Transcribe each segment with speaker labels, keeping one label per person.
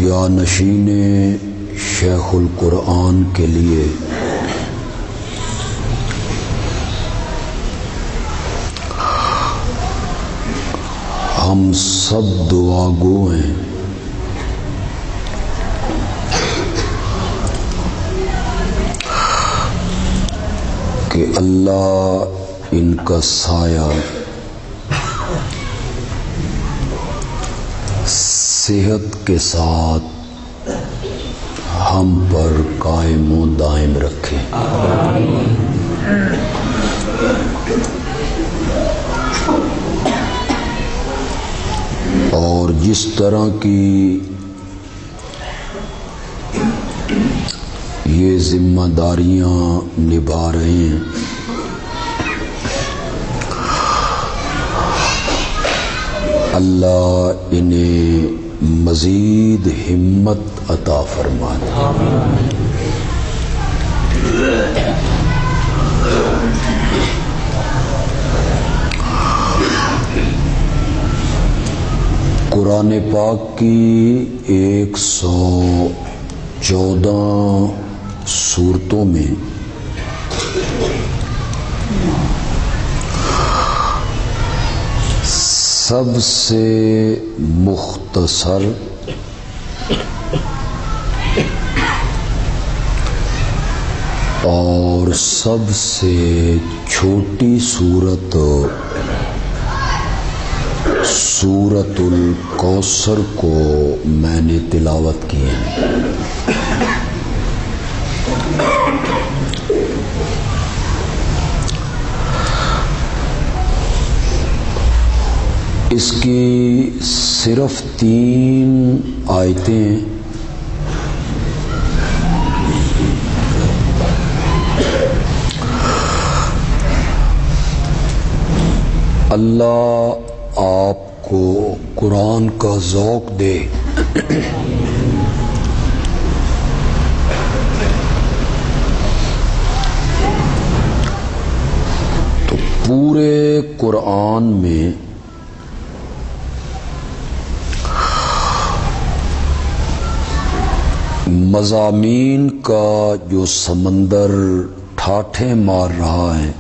Speaker 1: جانشین شیخ القرآن کے لیے ہم سب دعا گو ہیں کہ اللہ ان کا سایہ صحت کے ساتھ ہم پر قائم و دائم رکھے. اور جس طرح کی یہ ذمہ داریاں نبھا رہے ہیں اللہ انہیں مزید ہمت عطا فرما دے. قرآن پاک کی 114 سورتوں میں سب سے مختصر اور سب سے چھوٹی سورت سورۃ الکوثر کو میں نے تلاوت کی ہے. اس کی صرف 3 آیتیں اللہ آپ کو قرآن کا ذوق دے تو پورے قرآن میں مضامین کا جو سمندر ٹھاٹھیں مار رہا ہے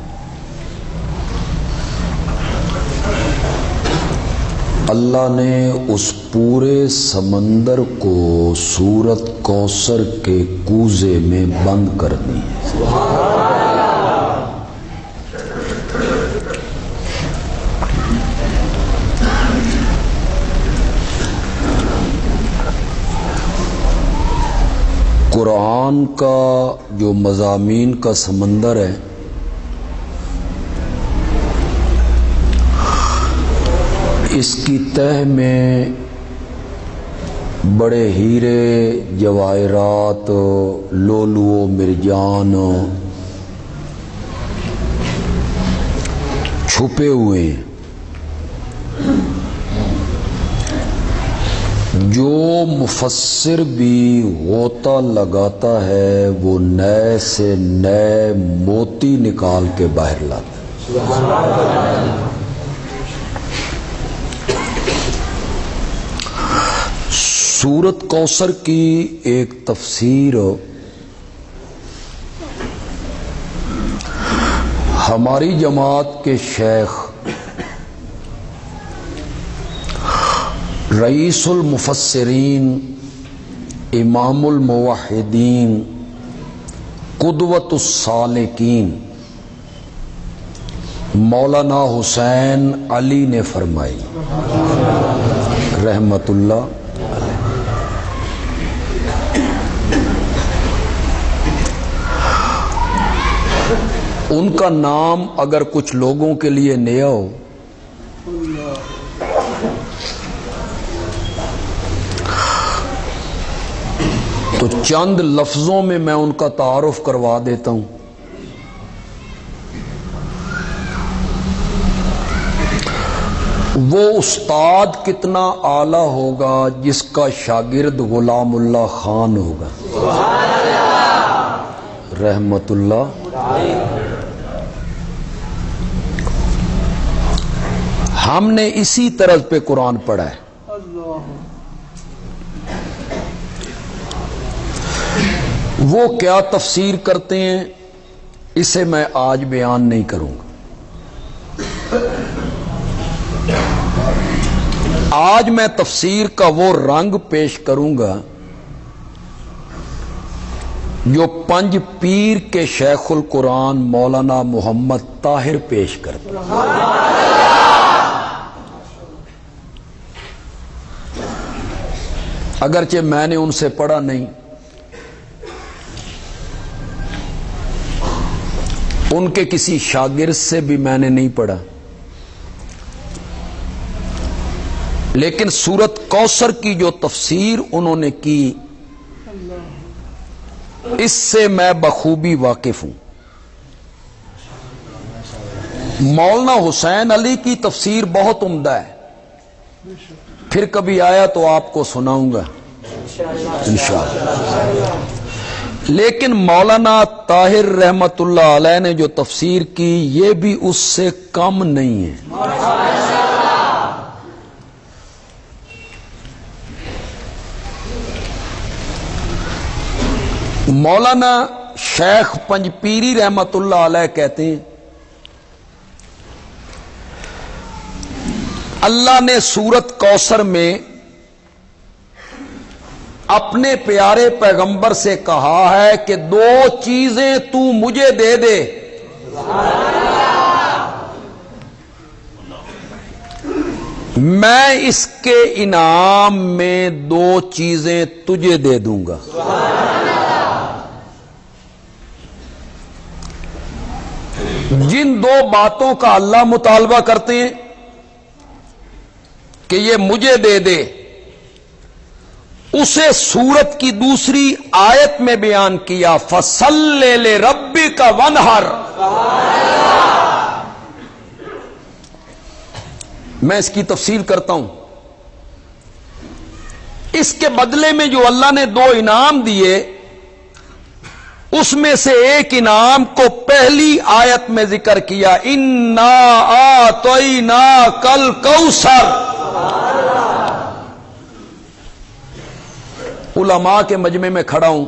Speaker 1: اللہ نے اس پورے سمندر کو سورۃ کوثر کے کوزے میں بند کر دی. قرآن کا جو مضامین کا سمندر ہے اس کی تہ میں بڑے ہیرے جواہرات لولو و مرجان چھپے ہوئے ہیں جو مفسر بھی غوطہ لگاتا ہے وہ نئے سے نئے موتی نکال کے باہر لاتا ہے. سورۃ کوثر کی ایک تفسیر ہماری جماعت کے شیخ رئیس المفسرین امام الموحدین قدوۃ السالکین مولانا حسین علی نے فرمائی رحمت اللہ. ان کا نام اگر کچھ لوگوں کے لیے نیا ہو تو چند لفظوں میں میں ان کا تعارف کروا دیتا ہوں. وہ استاد کتنا اعلی ہوگا جس کا شاگرد غلام اللہ خان ہوگا رحمت اللہ. ہم نے اسی طرز پہ قرآن پڑھا ہے. وہ کیا تفسیر کرتے ہیں اسے میں آج بیان نہیں کروں گا. آج میں تفسیر کا وہ رنگ پیش کروں گا جو پنج پیر کے شیخ القرآن مولانا محمد طاہر پیش کرتے ہیں. اگرچہ میں نے ان سے پڑھا نہیں، ان کے کسی شاگرد سے بھی میں نے نہیں پڑھا، لیکن سورت کوثر کی جو تفسیر انہوں نے کی اس سے میں بخوبی واقف ہوں. مولانا حسین علی کی تفسیر بہت عمدہ ہے، پھر کبھی آیا تو آپ کو سناؤں گا انشاءاللہ. لیکن مولانا طاہر رحمت اللہ علیہ نے جو تفسیر کی یہ بھی اس سے کم نہیں ہے. مولانا شیخ پنجپیری رحمت اللہ علیہ کہتے ہیں اللہ نے سورت کوثر میں اپنے پیارے پیغمبر سے کہا ہے کہ دو چیزیں تو مجھے دے دے، میں اس کے انعام میں دو چیزیں تجھے دے دوں گا. جن دو باتوں کا اللہ مطالبہ کرتے ہیں کہ یہ مجھے دے دے، اسے سورت کی دوسری آیت میں بیان کیا، فَصَلِّ لِرَبِّكَ وَانْحَرْ. میں اس کی تفصیل کرتا ہوں. اس کے بدلے میں جو اللہ نے دو انعام دیے اس میں سے ایک انعام کو پہلی آیت میں ذکر کیا، اِنَّا أَعْطَيْنَاكَ الْكَوْثَرَ. علماء کے مجمع میں کھڑا ہوں،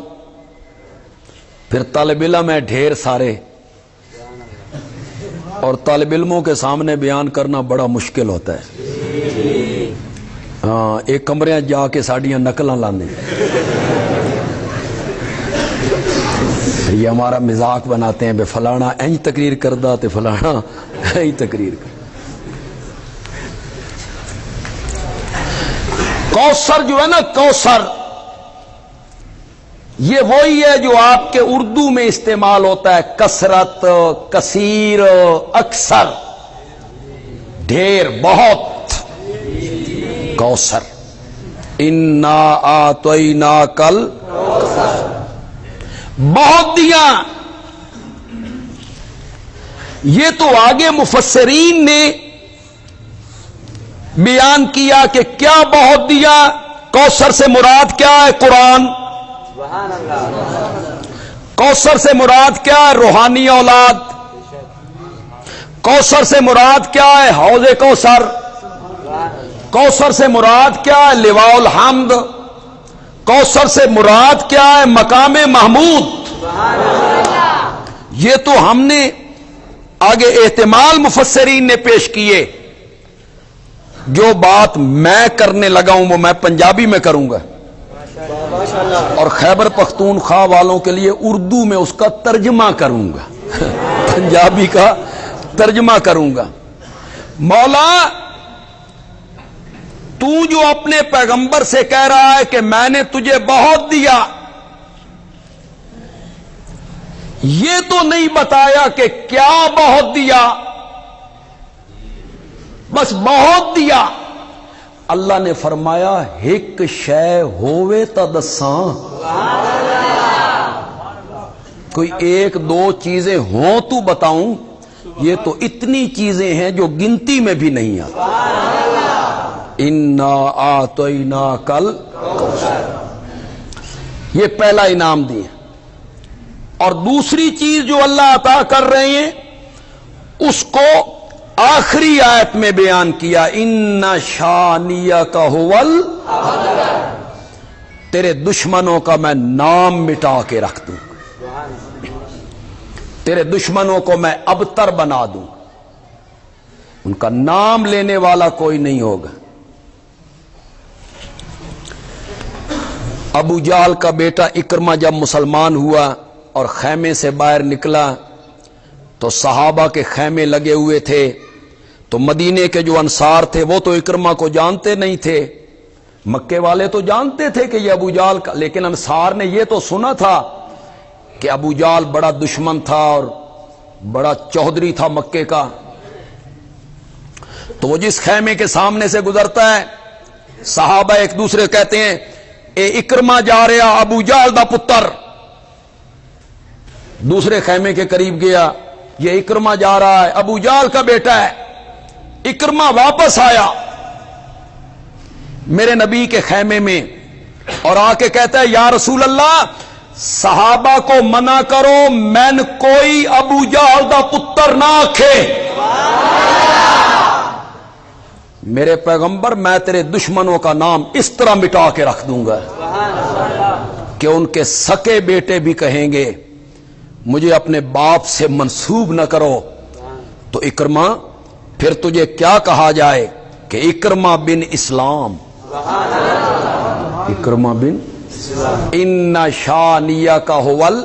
Speaker 1: پھر طالب علم ہے ڈھیر سارے، اور طالب علموں کے سامنے بیان کرنا بڑا مشکل ہوتا ہے. ہاں، ایک کمرے جا کے ساڑیاں نقلاں لانے، یہ ہمارا مذاق بناتے ہیں، بے فلانا اینج تقریر کردہ تے فلانا اینج تقریر کر. کوثر جو ہے نا، کوثر یہ وہی ہے جو آپ کے اردو میں استعمال ہوتا ہے، کثرت، کثیر، اکثر، ڈھیر، بہت. کوثر، انا اعطیناک الکوثر، بہت دیا. یہ تو آگے مفسرین نے بیان کیا کہ کیا بہت دیا. کوثر سے مراد کیا ہے؟ قرآن. کوثر سے مراد کیا ہے؟ روحانی اولاد. کوثر سے مراد کیا ہے؟ حوض کوثر. کوثر سے مراد کیا ہے؟ لواء الحمد. کوثر سے مراد کیا ہے؟ مقام محمود. یہ تو ہم نے آگے احتمال مفسرین نے پیش کیے. جو بات میں کرنے لگا ہوں وہ میں پنجابی میں کروں گا، اور خیبر پختونخوا والوں کے لیے اردو میں اس کا ترجمہ کروں گا، پنجابی کا ترجمہ کروں گا. مولا تو جو اپنے پیغمبر سے کہہ رہا ہے کہ میں نے تجھے بہت دیا، یہ تو نہیں بتایا کہ کیا بہت دیا، بس بہت دیا. اللہ نے فرمایا ایک شے ہووے تا دساں. کوئی ایک دو چیزیں ہوں تو بتاؤں، یہ تو اتنی چیزیں ہیں جو گنتی میں بھی نہیں آتی. انا اعطیناک الکوثر، یہ پہلا انعام دیا. اور دوسری چیز جو اللہ عطا کر رہے ہیں اس کو آخری آیت میں بیان کیا، ان شانیک ھو الابتر. تیرے دشمنوں کا میں نام مٹا کے رکھ دوں، تیرے دشمنوں کو میں ابتر بنا دوں، ان کا نام لینے والا کوئی نہیں ہوگا۔ ابو جہل کا بیٹا اکرمہ جب مسلمان ہوا اور خیمے سے باہر نکلا تو صحابہ کے خیمے لگے ہوئے تھے، تو مدینے کے جو انصار تھے وہ تو اکرمہ کو جانتے نہیں تھے، مکے والے تو جانتے تھے کہ یہ ابو جہل کا، لیکن انصار نے یہ تو سنا تھا کہ ابو جہل بڑا دشمن تھا اور بڑا چودھری تھا مکے کا۔ تو وہ جس خیمے کے سامنے سے گزرتا ہے، صحابہ ایک دوسرے کہتے ہیں اے اکرمہ جا رہا ابو جہل دا پتر۔ دوسرے خیمے کے قریب گیا، یہ اکرمہ جا رہا ہے، ابو جہل کا بیٹا ہے۔ اکرمہ واپس آیا میرے نبی کے خیمے میں اور آ کے کہتا ہے یا رسول اللہ، صحابہ کو منع کرو میں نے کوئی ابو جہل دا پتر نہ آکھے۔ میرے پیغمبر میں تیرے دشمنوں کا نام اس طرح مٹا کے رکھ دوں گا کہ ان کے سکے بیٹے بھی کہیں گے مجھے اپنے باپ سے منسوب نہ کرو۔ تو اکرمہ پھر تجھے کیا کہا جائے کہ اکرمہ بن اسلام، اکرمہ بن ان شانیہ کا ہول۔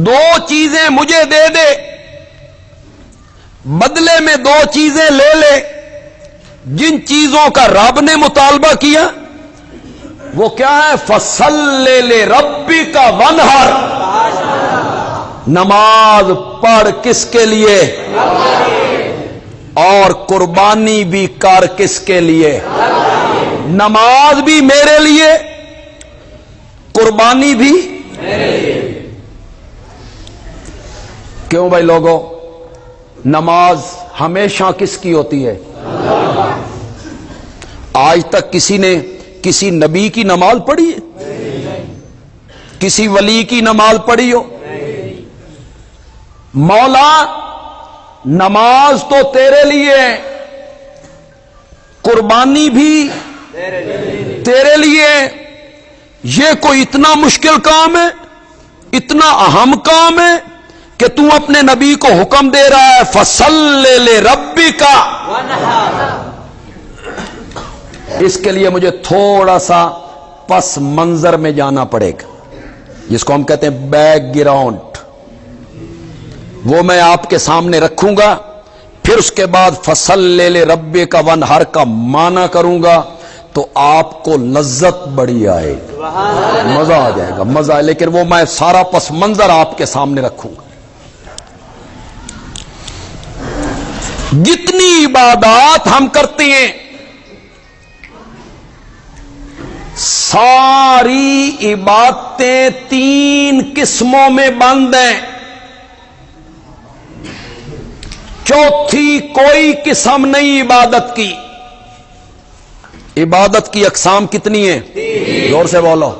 Speaker 1: دو چیزیں مجھے دے دے، بدلے میں دو چیزیں لے لے، جن چیزوں کا رب نے مطالبہ کیا وہ کیا ہے؟ فصلی لربک وانحر، نماز پڑھ کس کے لیے اور قربانی بھی کر کس کے لیے؟ نماز بھی میرے لیے، قربانی بھی میرے لیے۔ کیوں بھائی لوگوں؟ نماز ہمیشہ کس کی ہوتی ہے؟ آج تک کسی نے کسی نبی کی نماز پڑھی ہے؟ کسی ولی کی نماز پڑھی ہو؟ مولا نماز تو تیرے لیے، قربانی بھی تیرے لیے، یہ کوئی اتنا مشکل کام ہے، اتنا اہم کام ہے کہ تو اپنے نبی کو حکم دے رہا ہے فصلی لربک۔ اس کے لیے مجھے تھوڑا سا پس منظر میں جانا پڑے گا، جس کو ہم کہتے ہیں بیک گراؤنڈ، وہ میں آپ کے سامنے رکھوں گا، پھر اس کے بعد فصلی لربک وانحر کا معنی کروں گا تو آپ کو لذت بڑی آئے گی، مزہ آ جائے گا، مزہ آئے، لیکن وہ میں سارا پس منظر آپ کے سامنے رکھوں گا۔ جتنی عبادات ہم کرتے ہیں ساری عبادتیں تین قسموں میں بند ہیں، چوتھی کوئی قسم نہیں عبادت کی۔ عبادت کی اقسام کتنی ہیں؟ زور سے بولو۔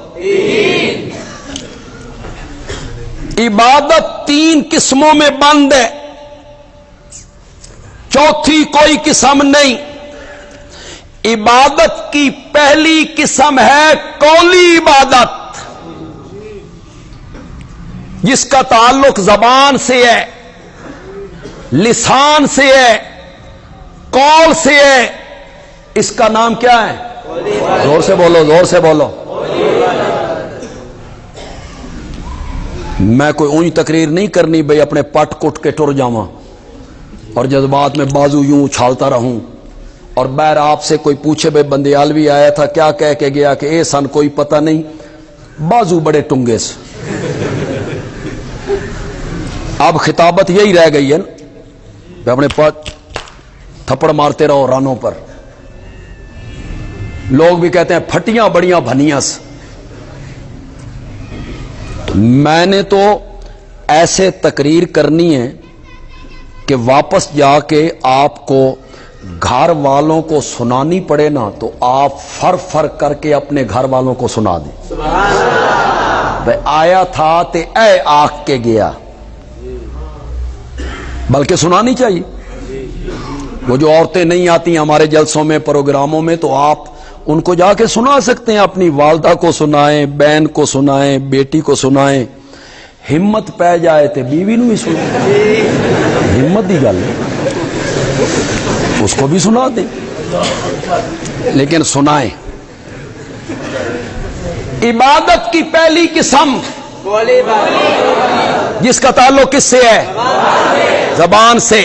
Speaker 1: عبادت تین قسموں میں بند ہے، چوتھی کوئی قسم نہیں۔ عبادت کی پہلی قسم ہے قولی عبادت، جس کا تعلق زبان سے ہے، لسان سے ہے، قول سے ہے، اس کا نام کیا ہے؟ زور سے بولو، زور سے بولو۔ میں کوئی اونچ تقریر نہیں کرنی بھئی اپنے پٹ کٹ کے ٹر جاواں اور جذبات میں بازو یوں اچھالتا رہوں، اور بہر آپ سے کوئی پوچھے بھئی بندیالوی آیا تھا کیا کہہ کے گیا کہ اے سن کوئی پتہ نہیں، بازو بڑے ٹنگے سے۔ اب خطابت یہی رہ گئی ہے نا، اپنے پٹ تھپڑ مارتے رہو رانوں پر۔ لوگ بھی کہتے ہیں پھٹیاں بڑیاں بھنیاں سے۔ میں نے تو ایسے تقریر کرنی ہے کہ واپس جا کے آپ کو گھر والوں کو سنانی پڑے نا تو آپ فر فر کر کے اپنے گھر والوں کو سنا دیں۔ بھئی آیا تھا تے اے آکھ کے گیا، بلکہ سنانی چاہیے۔ وہ جو عورتیں نہیں آتی ہمارے جلسوں میں، پروگراموں میں، تو آپ ان کو جا کے سنا سکتے ہیں، اپنی والدہ کو سنائیں، بہن کو سنائیں، بیٹی کو سنائیں، ہمت پہ جائے تو بیوی نو بھی سنائیں، ہمت دی گل اس کو بھی سنا دیں، لیکن سنائیں۔ عبادت کی پہلی قسم جس کا تعلق کس سے ہے؟ زبان سے۔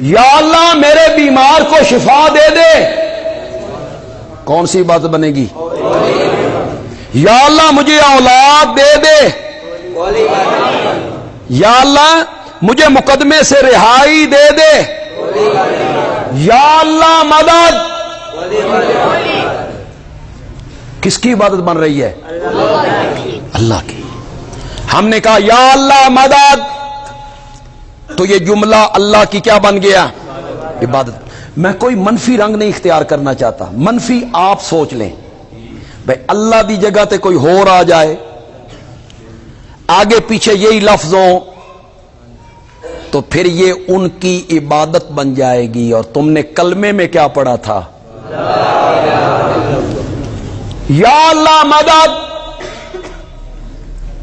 Speaker 1: یا اللہ میرے بیمار کو شفا دے دے، کون سی عبادت بنے گی؟ یا اللہ مجھے اولاد دے دے، یا اللہ مجھے مقدمے سے رہائی دے دے، یا اللہ مدد۔ کس کی عبادت بن رہی ہے؟ اللہ کی۔ ہم نے کہا یا اللہ مدد، تو یہ جملہ اللہ کی کیا بن گیا؟ عبادت۔ میں کوئی منفی رنگ نہیں اختیار کرنا چاہتا، منفی آپ سوچ لیں بھائی اللہ دی جگہ تے کوئی اور آ جائے، آگے پیچھے یہی لفظ ہوں، تو پھر یہ ان کی عبادت بن جائے گی۔ اور تم نے کلمے میں کیا پڑھا تھا؟ یا اللہ مدد،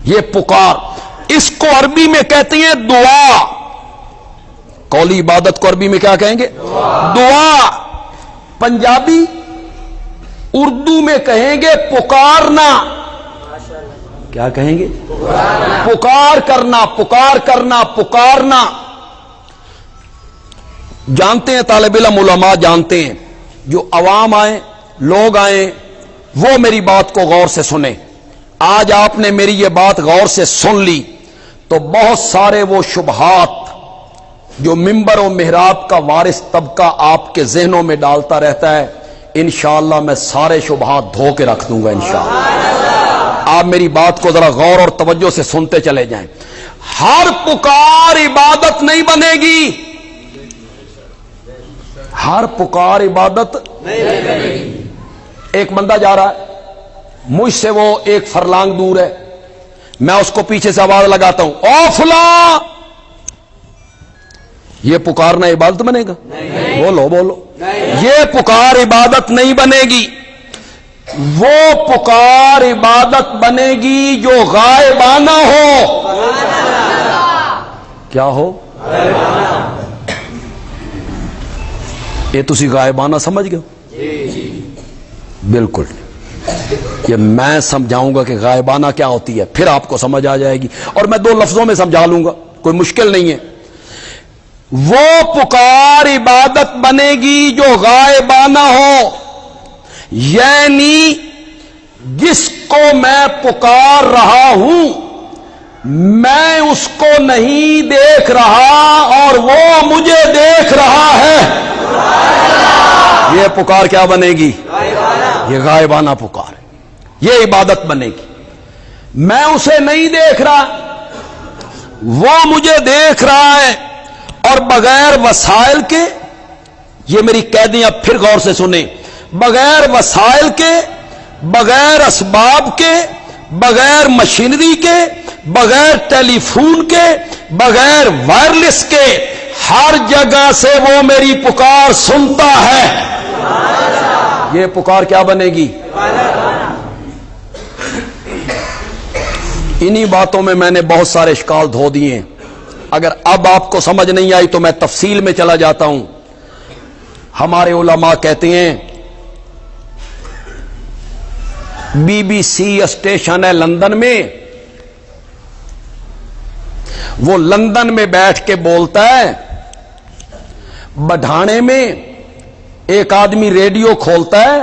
Speaker 1: یہ پکار، اس کو عربی میں کہتے ہیں دعا۔ قولی عبادت کو عربی میں کیا کہیں گے؟ دعا۔ پنجابی اردو میں کہیں گے پکارنا۔ کیا کہیں گے؟ پکار کرنا، پکار کرنا، پکارنا۔ جانتے ہیں طالب علم علماء جانتے ہیں، جو عوام آئیں، لوگ آئیں، وہ میری بات کو غور سے سنیں۔ آج آپ نے میری یہ بات غور سے سن لی تو بہت سارے وہ شبہات جو ممبر و محراب کا وارث طبقہ آپ کے ذہنوں میں ڈالتا رہتا ہے، انشاءاللہ میں سارے شبہات دھو کے رکھ دوں گا انشاءاللہ۔ آپ میری بات کو ذرا غور اور توجہ سے سنتے چلے جائیں۔ ہر پکار عبادت نہیں بنے گی، ہر پکار عبادت نہیں بنے گی۔ ایک بندہ جا رہا ہے، مجھ سے وہ ایک فرلانگ دور ہے، میں اس کو پیچھے سے آواز لگاتا ہوں، او فلاں، یہ پکارنا عبادت بنے گا؟ بولو بولو، یہ پکار عبادت نہیں بنے گی۔ وہ پکار عبادت بنے گی جو غائبانہ ہو۔ کیا ہو؟ یہ تسی غائبانہ سمجھ گئے؟ بالکل، یہ میں سمجھاؤں گا کہ غائبانہ کیا ہوتی ہے، پھر آپ کو سمجھ آ جائے گی، اور میں 2 لفظوں میں سمجھا لوں گا، کوئی مشکل نہیں ہے۔ وہ پکار عبادت بنے گی جو غائبانہ ہو، یعنی جس کو میں پکار رہا ہوں میں اس کو نہیں دیکھ رہا اور وہ مجھے دیکھ رہا ہے، یہ پکار کیا بنے گی؟ یہ غائبانہ پکار ہے، یہ عبادت بنے گی۔ میں اسے نہیں دیکھ رہا، وہ مجھے دیکھ رہا ہے، اور بغیر وسائل کے، یہ میری قیدیں اب پھر غور سے سنیں، بغیر وسائل کے، بغیر اسباب کے، بغیر مشینری کے، بغیر ٹیلی فون کے، بغیر وائرلیس کے، ہر جگہ سے وہ میری پکار سنتا ہے، یہ پکار کیا بنے گی؟ انہی باتوں میں نے بہت سارے اشکال دھو دیے ہیں۔ اگر اب آپ کو سمجھ نہیں آئی تو میں تفصیل میں چلا جاتا ہوں۔ ہمارے علماء کہتے ہیں BBC اسٹیشن ہے لندن میں، وہ لندن میں بیٹھ کے بولتا ہے، بڑھانے میں ایک آدمی ریڈیو کھولتا ہے،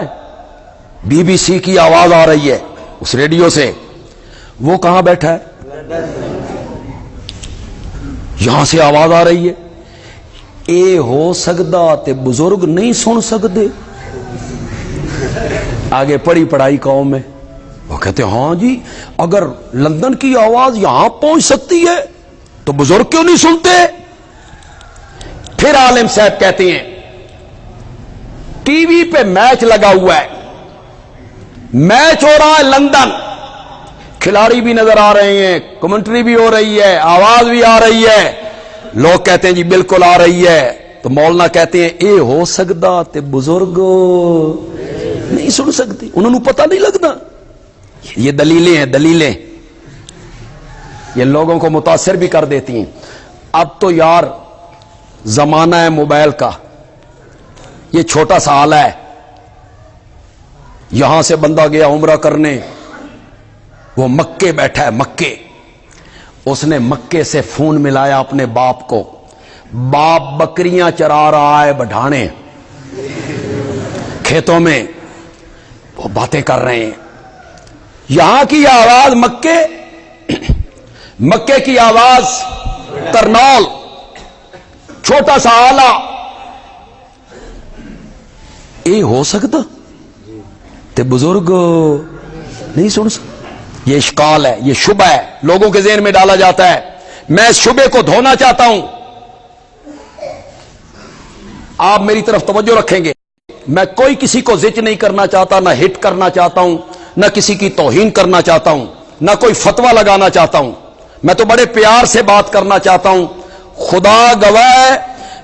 Speaker 1: BBC کی آواز آ رہی ہے اس ریڈیو سے، وہ کہاں بیٹھا ہے؟ یہاں سے آواز آ رہی ہے، اے ہو سکتا تے بزرگ نہیں سن سکتے؟ آگے پڑھی پڑھائی قوم میں، وہ کہتے ہیں ہاں جی، اگر لندن کی آواز یہاں پہنچ سکتی ہے تو بزرگ کیوں نہیں سنتے؟ پھر عالم صاحب کہتے ہیں ٹی وی پہ میچ لگا ہوا ہے، میچ ہو رہا ہے لندن، کھلاڑی بھی نظر آ رہے ہیں، کمنٹری بھی ہو رہی ہے، آواز بھی آ رہی ہے، لوگ کہتے ہیں جی بالکل آ رہی ہے، تو مولانا کہتے ہیں اے ہو سکتا تے بزرگ نہیں سن سکتی، انہوں نے پتہ نہیں لگتا. یہ دلیلیں ہیں، دلیلیں یہ لوگوں کو متاثر بھی کر دیتی ہیں. اب تو یار زمانہ ہے موبائل کا. یہ چھوٹا سا آلہ ہے، یہاں سے بندہ گیا عمرہ کرنے، وہ مکے بیٹھا ہے، مکے. اس نے مکے سے فون ملایا اپنے باپ کو، باپ بکریاں چرا رہا ہے بڑھانے کھیتوں میں، وہ باتیں کر رہے ہیں. یہاں کی آواز مکے، مکے کی آواز کرنال، چھوٹا سا آلہ. یہ ہو سکتا تے بزرگ نہیں سن سکتے. یہ اشکال ہے، یہ شبہ ہے، لوگوں کے ذہن میں ڈالا جاتا ہے. میں اس شبے کو دھونا چاہتا ہوں. آپ میری طرف توجہ رکھیں گے. میں کوئی کسی کو زج نہیں کرنا چاہتا، نہ ہٹ کرنا چاہتا ہوں، نہ کسی کی توہین کرنا چاہتا ہوں، نہ کوئی فتویٰ لگانا چاہتا ہوں. میں تو بڑے پیار سے بات کرنا چاہتا ہوں. خدا گواہ ہے،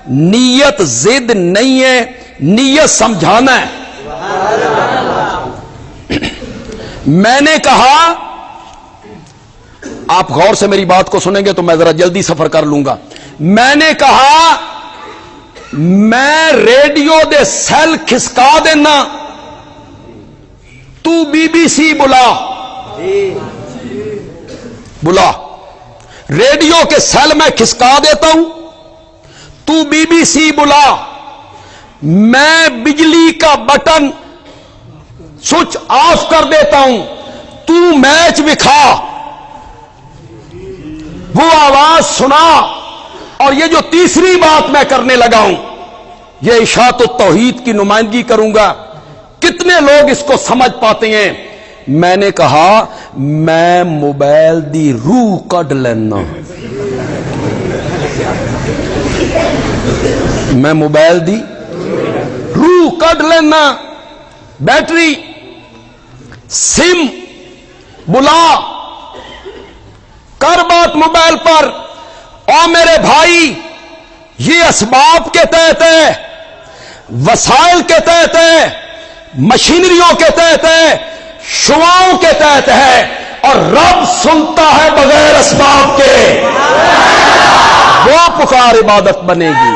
Speaker 1: نیت ضد نہیں ہے، نیت سمجھانا ہے. میں نے کہا، آپ غور سے میری بات کو سنیں گے تو میں ذرا جلدی سفر کر لوں گا. میں نے کہا میں ریڈیو دے سیل کھسکا دینا، تو بی بی سی بلا، بلا. ریڈیو کے سیل میں کھسکا دیتا ہوں، تو بی بی سی بلا. میں بجلی کا بٹن سوئچ آف کر دیتا ہوں، تو میچ دکھا، وہ آواز سنا. اور یہ جو تیسری بات میں کرنے لگا ہوں، یہ اشاعت التوحید کی نمائندگی کروں گا. کتنے لوگ اس کو سمجھ پاتے ہیں؟ میں نے کہا میں موبائل دی روح کڈ لینا، میں موبائل دی روح کڈ لینا. بیٹری، سم بلا، کر بات موبائل پر. اور میرے بھائی، یہ اسباب کے تحت ہے، وسائل کے تحت ہے، مشینریوں کے تحت ہے، شعاؤں کے تحت ہے. اور رب سنتا ہے بغیر اسباب کے. وہ پکار عبادت بنے گی.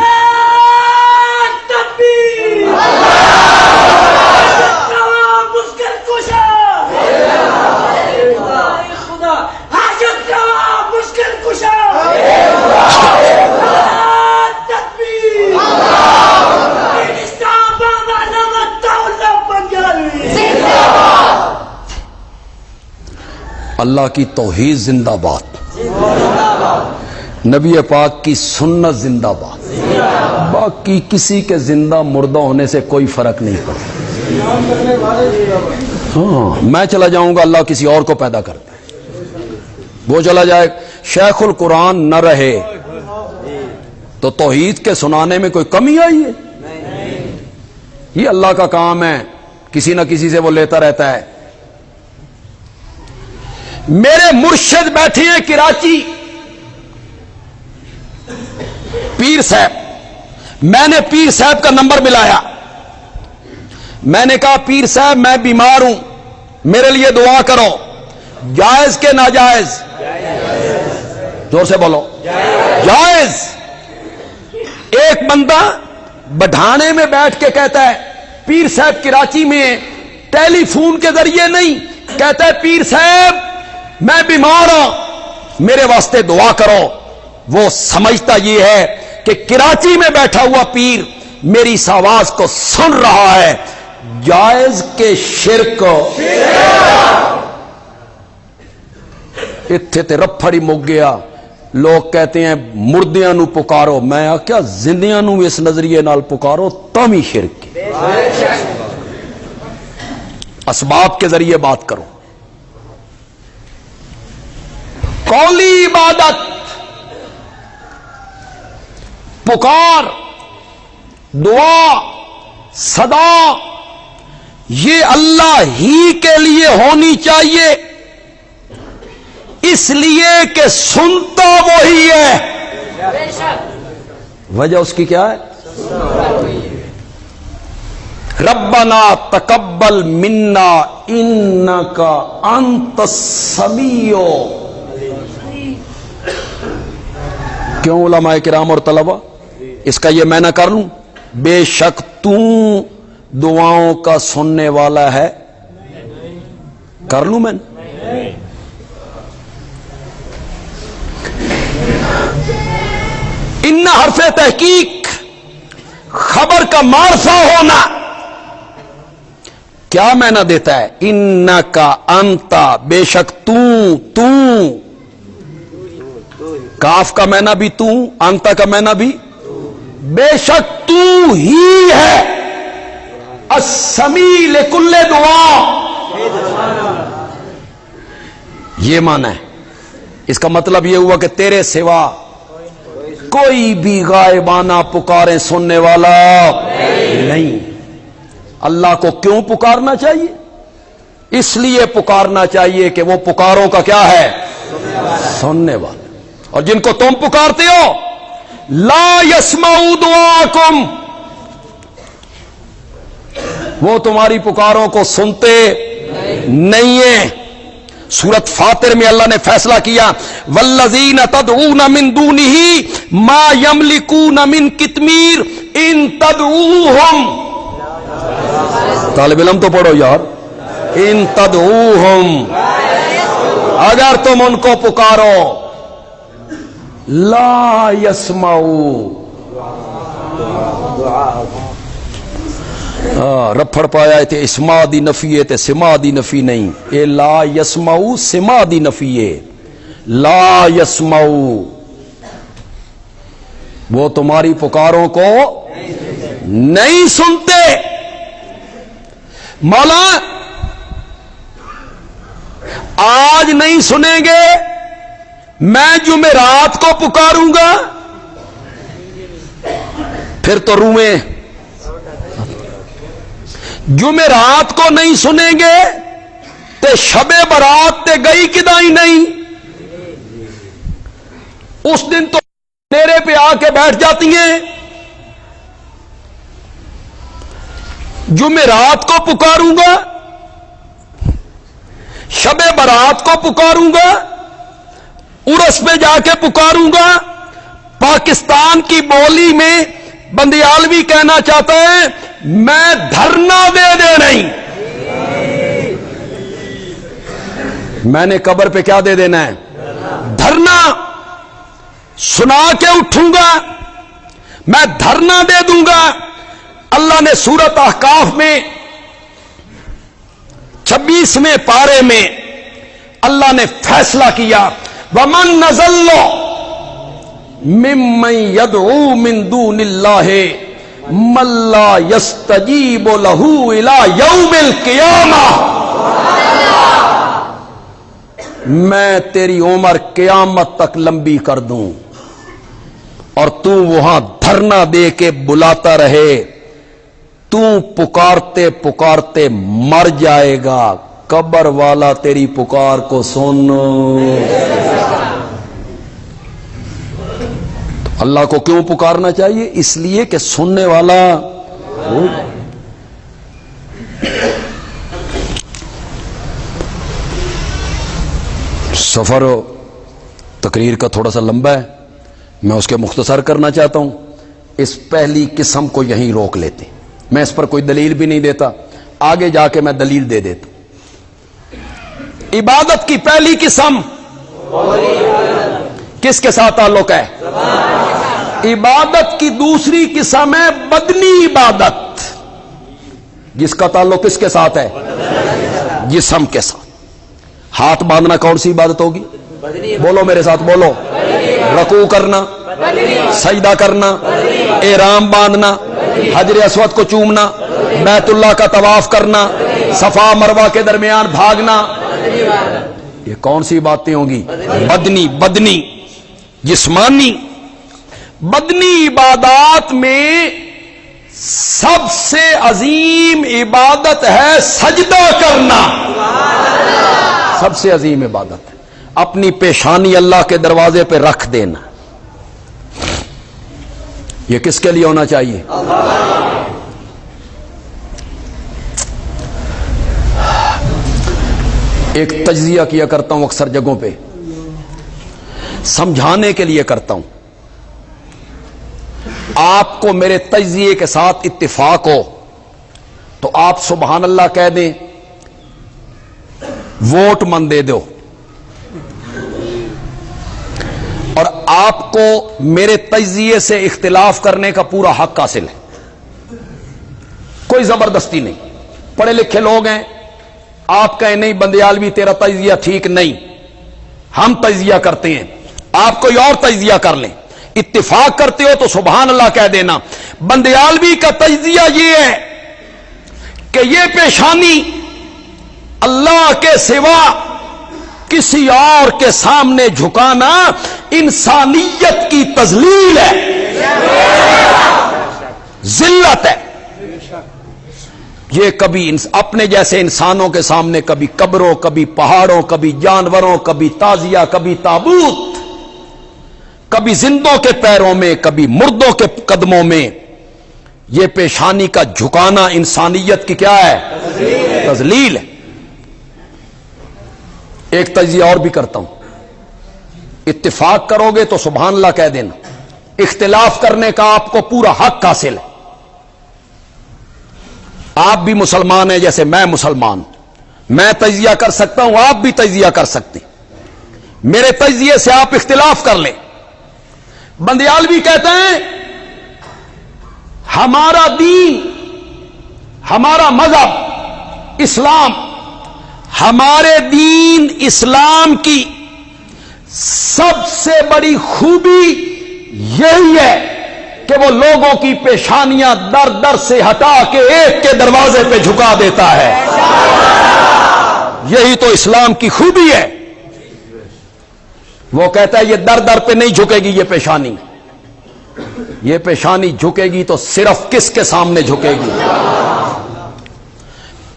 Speaker 1: اللہ کی توحید زندہ باد، نبی پاک کی سنت زندہ باد. باقی کسی کے زندہ مردہ ہونے سے کوئی فرق نہیں پڑتا. ہاں، میں چلا جاؤں گا، اللہ کسی اور کو پیدا کرتا ہے، وہ چلا جائے. شیخ القرآن نہ رہے تو توحید کے سنانے میں کوئی کمی آئی ہے؟ یہ اللہ کا کام ہے، کسی نہ کسی سے وہ لیتا رہتا ہے. میرے مرشد بیٹھے ہیں کراچی، پیر صاحب. میں نے پیر صاحب کا نمبر ملایا. میں نے کہا پیر صاحب میں بیمار ہوں، میرے لیے دعا کرو. جائز کے ناجائز؟ زور سے بولو. جائز. ایک بندہ بڑھانے میں بیٹھ کے کہتا ہے پیر صاحب کراچی میں، ٹیلی فون کے ذریعے نہیں، کہتا ہے پیر صاحب میں بیمار ہوں، میرے واسطے دعا کرو. وہ سمجھتا یہ ہے کہ کراچی میں بیٹھا ہوا پیر میری اس آواز کو سن رہا ہے. جائز کے شرک اتھے تے رپھڑی مک گیا. لوگ کہتے ہیں مردیاں نو پکارو، میں کیا زندیاں نو اس نظریے نال پکارو تامی شرک. اسباب کے ذریعے بات کرو. قولی عبادت، پکار، دعا، صدا، یہ اللہ ہی کے لیے ہونی چاہیے، اس لیے کہ سنتا وہی ہے. وجہ اس کی کیا ہے؟ ربنا تقبل منا انک انت السمیع. کیوں علماء کرام اور طلبہ اس کا یہ میں نہ کر لوں؟ بے شک تو دعاؤں کا سننے والا ہے. کر لوں میں؟ ان حرف تحقیق، خبر کا معرفہ ہونا کیا معنی دیتا ہے؟ ان کا انتا، بے شک تو. کاف کا معنی بھی تو، انتا کا معنی بھی بے شک تو ہی ہے. السمیع لکل دعا، یہ معنی ہے. اس کا مطلب یہ ہوا کہ تیرے سوا کوئی بھی غائبانہ پکاریں سننے والا نہیں. اللہ کو کیوں پکارنا چاہیے؟ اس لیے پکارنا چاہیے کہ وہ پکاروں کا کیا ہے؟ سننے والا. اور جن کو تم پکارتے ہو لا یسمعوا دعاکم، وہ تمہاری پکاروں کو سنتے نہیں ہیں. سورت فاطر میں اللہ نے فیصلہ کیا والذین تدعون من دونہ ما یملکون من قطمیر ان تدعوہم. طالب علم تو پڑھو یار. ان تدعوہم، اگر تم ان کو پکارو لا یسمعوا. رپڑ پایا تھے اسما دی نفی ہے تے سما دی نفی نہیں. اے لا یسمعوا سما دی نفی ہے. لا یسمعوا، وہ تمہاری پکاروں کو نہیں سنتے. مولا آج نہیں سنیں گے، میں جمعرات کو پکاروں گا پھر تو روئیں. جمعرات کو نہیں سنیں گے تے شب برات تے گئی کدائی نہیں. اس دن تو میرے پہ آ کے بیٹھ جاتی ہیں. جمعرات کو پکاروں گا، شب برات کو پکاروں گا، عرس پہ جا کے پکاروں گا. پاکستان کی بولی میں بندیالوی کہنا چاہتا ہے میں دھرنا دے نہیں. میں نے قبر پہ کیا دے دینا ہے؟ دھرنا. سنا کے اٹھوں گا، میں دھرنا دے دوں گا. اللہ نے سورت احقاف میں 26ویں پارے میں اللہ نے فیصلہ کیا وَمَن نَزَلُّ مِمَّن يَدْعُو مِن دُونِ اللَّهِ مَن لَّا يَسْتَجِيبُ لَهُ إِلَى يَوْمِ الْقِيَامَةِ. میں تیری عمر قیامت تک لمبی کر دوں اور تو وہاں دھرنا دے کے بلاتا رہے. تو پکارتے پکارتے مر جائے گا، قبر والا تیری پکار کو سن. اللہ کو کیوں پکارنا چاہیے؟ اس لیے کہ سننے والا. سفر تقریر کا تھوڑا سا لمبا ہے، میں اس کے مختصر کرنا چاہتا ہوں. اس پہلی قسم کو یہیں روک لیتے. میں اس پر کوئی دلیل بھی نہیں دیتا، آگے جا کے میں دلیل دے دیتا. عبادت کی پہلی قسم کس کے ساتھ تعلق ہے؟ عبادت کی دوسری قسم ہے بدنی عبادت، جس کا تعلق کس کے ساتھ ہے؟ جسم کے ساتھ. ہاتھ باندھنا کون سی عبادت ہوگی؟ بولو میرے ساتھ، بولو. رکوع کرنا، سجدہ کرنا، احرام باندھنا، حجر اسود کو چومنا، بیت اللہ کا طواف کرنا، صفا مروہ کے درمیان بھاگنا، یہ کون سی باتیں ہوں گی؟ بدنی جسمانی. بدنی عبادات میں سب سے عظیم عبادت ہے سجدہ کرنا. سب سے عظیم عبادت ہے اپنی پیشانی اللہ کے دروازے پہ رکھ دینا. یہ کس کے لیے ہونا چاہیے؟ ایک تجزیہ کیا کرتا ہوں اکثر جگہوں پہ، سمجھانے کے لیے کرتا ہوں. آپ کو میرے تجزیے کے ساتھ اتفاق ہو تو آپ سبحان اللہ کہہ دیں، ووٹ من دے دو، اور آپ کو میرے تجزیے سے اختلاف کرنے کا پورا حق حاصل ہے. کوئی زبردستی نہیں. پڑھے لکھے لوگ ہیں، آپ کہیں نہیں بندیالوی تیرا تجزیہ ٹھیک نہیں، ہم تجزیہ کرتے ہیں، آپ کوئی اور تجزیہ کر لیں، اتفاق کرتے ہو تو سبحان اللہ کہہ دینا. بندیالوی کا تجزیہ یہ ہے کہ یہ پیشانی اللہ کے سوا کسی اور کے سامنے جھکانا انسانیت کی تذلیل ہے، ذلت ہے. یہ کبھی اپنے جیسے انسانوں کے سامنے کبھی قبروں، کبھی پہاڑوں، کبھی جانوروں، کبھی تازیہ، کبھی تابوت، کبھی زندوں کے پیروں میں، کبھی مردوں کے قدموں میں، یہ پیشانی کا جھکانا انسانیت کی کیا ہے؟ تذلیل ہے. ایک تجزیہ اور بھی کرتا ہوں. اتفاق کرو گے تو سبحان اللہ کہہ دینا، اختلاف کرنے کا آپ کو پورا حق حاصل ہے. آپ بھی مسلمان ہیں جیسے میں مسلمان، میں تجزیہ کر سکتا ہوں، آپ بھی تجزیہ کر سکتے. میرے تجزیے سے آپ اختلاف کر لیں. بندیالوی کہتے ہیں ہمارا دین، ہمارا مذہب اسلام، ہمارے دین اسلام کی سب سے بڑی خوبی یہی ہے کہ وہ لوگوں کی پیشانیاں در در سے ہٹا کے ایک کے دروازے پہ جھکا دیتا ہے. یہی تو اسلام کی خوبی ہے. وہ کہتا ہے یہ در در پہ نہیں جھکے گی، یہ پیشانی جھکے گی تو صرف کس کے سامنے جھکے گی؟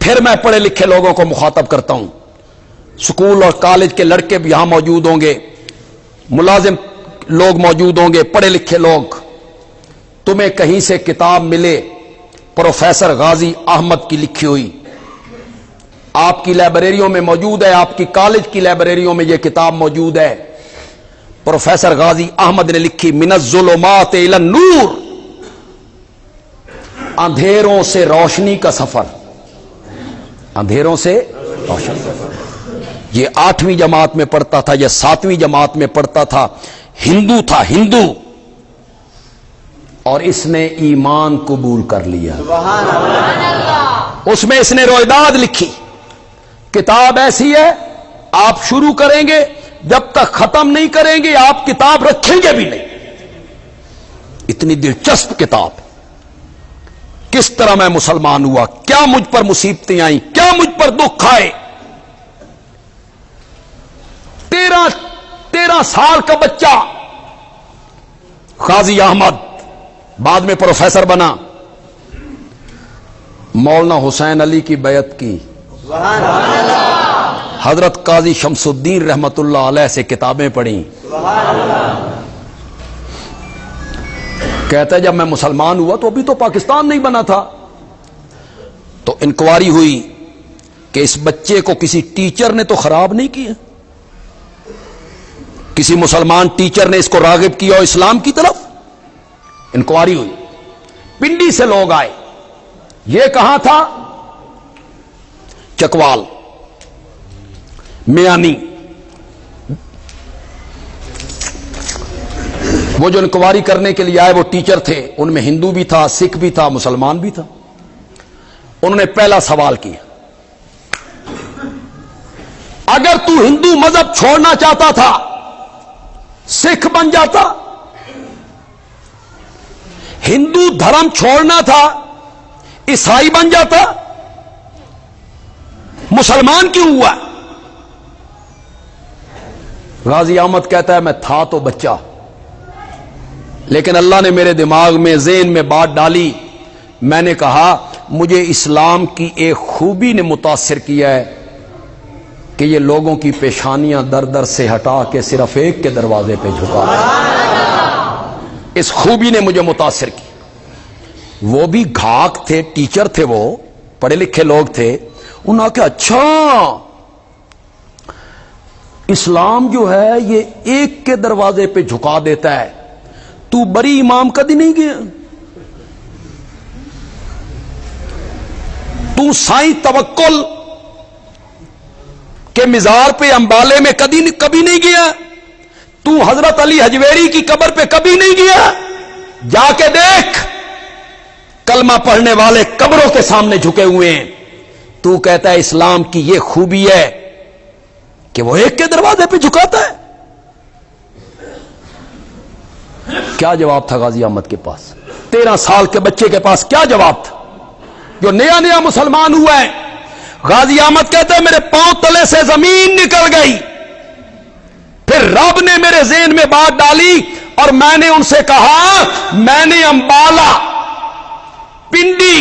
Speaker 1: پھر میں پڑھے لکھے لوگوں کو مخاطب کرتا ہوں. سکول اور کالج کے لڑکے بھی یہاں موجود ہوں گے، ملازم لوگ موجود ہوں گے، پڑھے لکھے لوگ. تمہیں کہیں سے کتاب ملے پروفیسر غازی احمد کی لکھی ہوئی، آپ کی لائبریریوں میں موجود ہے، آپ کی کالج کی لائبریریوں میں یہ کتاب موجود ہے. پروفیسر غازی احمد نے لکھی من الظلمات الی النور، اندھیروں سے روشنی کا سفر. اندھیروں سے روشنی. یہ 8ویں جماعت میں پڑھتا تھا یا 7ویں جماعت میں پڑھتا تھا، ہندو تھا، ہندو، اور اس نے ایمان قبول کر لیا. اس میں اس نے رویداد لکھی. کتاب ایسی ہے آپ شروع کریں گے جب تک ختم نہیں کریں گے آپ کتاب رکھیں گے بھی نہیں. اتنی دلچسپ کتاب. کس طرح میں مسلمان ہوا، کیا مجھ پر مصیبتیں آئیں، کیا مجھ پر دکھ آئے. 13 سال کا بچہ غازی احمد بعد میں پروفیسر بنا. مولانا حسین علی کی بیعت کی، حضرت قاضی شمس الدین رحمت اللہ علیہ سے کتابیں پڑھیں. کہتا ہے جب میں مسلمان ہوا تو ابھی تو پاکستان نہیں بنا تھا، تو انکوائری ہوئی کہ اس بچے کو کسی ٹیچر نے تو خراب نہیں کیا، کسی مسلمان ٹیچر نے اس کو راغب کیا ہو اسلام کی طرف. انکوائری ہوئی، پنڈی سے لوگ آئے. یہ کہاں تھا؟ چکوال میانی. وہ جو انکوائری کرنے کے لیے آئے وہ ٹیچر تھے، ان میں ہندو بھی تھا، سکھ بھی تھا، مسلمان بھی تھا. انہوں نے پہلا سوال کیا، اگر تو ہندو مذہب چھوڑنا چاہتا تھا سکھ بن جاتا، ہندو دھرم چھوڑنا تھا عیسائی بن جاتا، مسلمان کیوں ہوا؟ غازی احمد کہتا ہے میں تھا تو بچہ، لیکن اللہ نے میرے دماغ میں ذہن میں بات ڈالی. میں نے کہا مجھے اسلام کی ایک خوبی نے متاثر کیا ہے کہ یہ لوگوں کی پیشانیاں در در سے ہٹا کے صرف ایک کے دروازے پہ جھکا. اس خوبی نے مجھے متاثر کی. وہ بھی گھاک تھے، ٹیچر تھے، وہ پڑھے لکھے لوگ تھے. انہوں نے کہا اچھا اسلام جو ہے یہ ایک کے دروازے پہ جھکا دیتا ہے. تو بری امام کدی نہیں گیا؟ تو سائیں توکل کے مزار پہ امبالے میں کبھی نہیں گیا؟ تو حضرت علی حجویری کی قبر پہ کبھی نہیں گیا؟ جا کے دیکھ، کلمہ پڑھنے والے قبروں کے سامنے جھکے ہوئے ہیں. تو کہتا ہے اسلام کی یہ خوبی ہے کہ وہ ایک کے دروازے پہ جھکاتا ہے. کیا جواب تھا غازی احمد کے پاس؟ 13 سال کے بچے کے پاس کیا جواب تھا جو نیا نیا مسلمان ہوا ہے؟ غازی احمد کہتے ہیں میرے پاؤں تلے سے زمین نکل گئی، پھر رب نے میرے ذہن میں بات ڈالی اور میں نے ان سے کہا میں نے امبالہ، پنڈی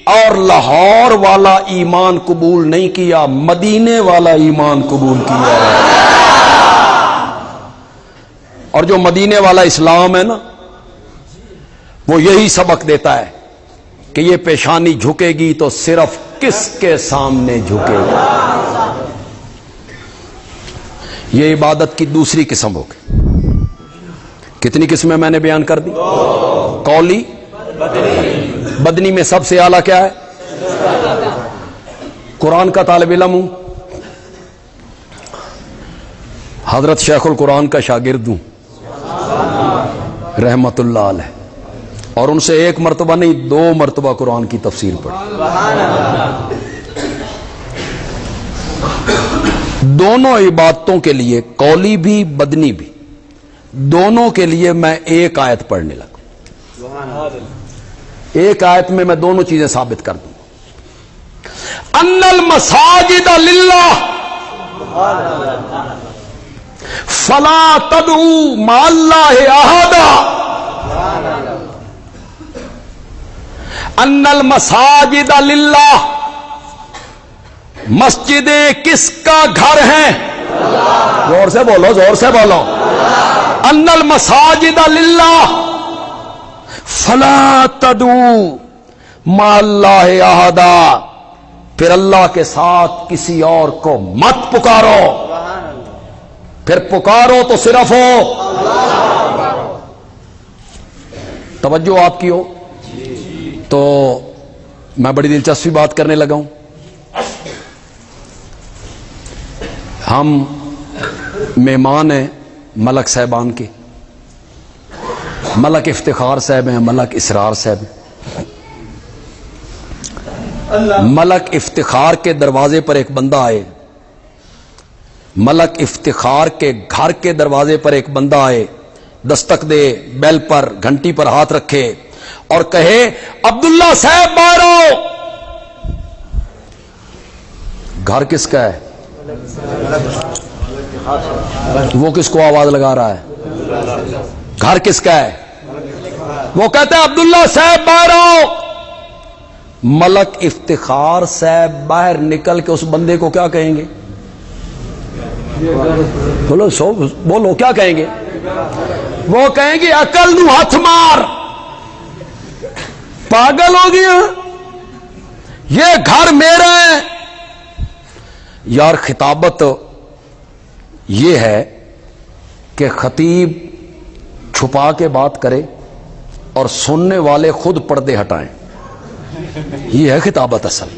Speaker 1: اور لاہور والا ایمان قبول نہیں کیا، مدینے والا ایمان قبول کیا. اور جو مدینے والا اسلام ہے نا، وہ یہی سبق دیتا ہے کہ یہ پیشانی جھکے گی تو صرف کس کے سامنے جھکے گی. یہ عبادت کی دوسری قسم ہوگی. کتنی قسمیں میں نے بیان کر دی؟ قولی، بدنی میں سب سے اعلیٰ کیا ہے؟ قرآن کا طالب علم ہوں، حضرت شیخ القرآن کا شاگرد ہوں رحمت اللہ علیہ، اور ان سے ایک مرتبہ نہیں 2 مرتبہ قرآن کی تفسیر پڑھی. دونوں عبادتوں کے لیے، قولی بھی بدنی بھی، دونوں کے لیے میں ایک آیت پڑھنے لگا. ایک آیت میں دونوں چیزیں ثابت کر دوں. ان المساجد للہ فلا تدعوا مع اللہ احدا. ان المساجد للہ، مسجدیں کس کا گھر ہیں؟ زور سے بولو، زور سے بولو. ان المساجد للہ فلا تدعوا مع اللہ احدا، پھر اللہ کے ساتھ کسی اور کو مت پکارو. پھر پکارو تو صرف ہو. توجہ آپ کی ہو تو میں بڑی دلچسپی بات کرنے لگا ہوں. ہم مہمان ہیں ملک صاحبان کے، ملک افتخار صاحب ہیں، ملک اسرار صاحب ہیں. ملک افتخار کے دروازے پر ایک بندہ آئے، ملک افتخار کے گھر کے دروازے پر ایک بندہ آئے، دستک دے، بیل پر، گھنٹی پر ہاتھ رکھے اور کہے عبداللہ صاحب باہر آؤ. گھر کس کا ہے؟ وہ کس کو آواز لگا رہا ہے؟ گھر کس کا ہے؟ وہ کہتا ہے عبداللہ صاحب باہر آؤ. ملک افتخار صاحب باہر نکل کے اس بندے کو کیا کہیں گے؟ بولو بولو، کیا کہیں گے؟ وہ کہیں گے عقل نو ہاتھ مار، پاگل ہو گیا، یہ گھر میرا ہے. یار خطابت یہ ہے کہ خطیب چھپا کے بات کرے اور سننے والے خود پردے ہٹائیں. یہ ہے خطابت اصل.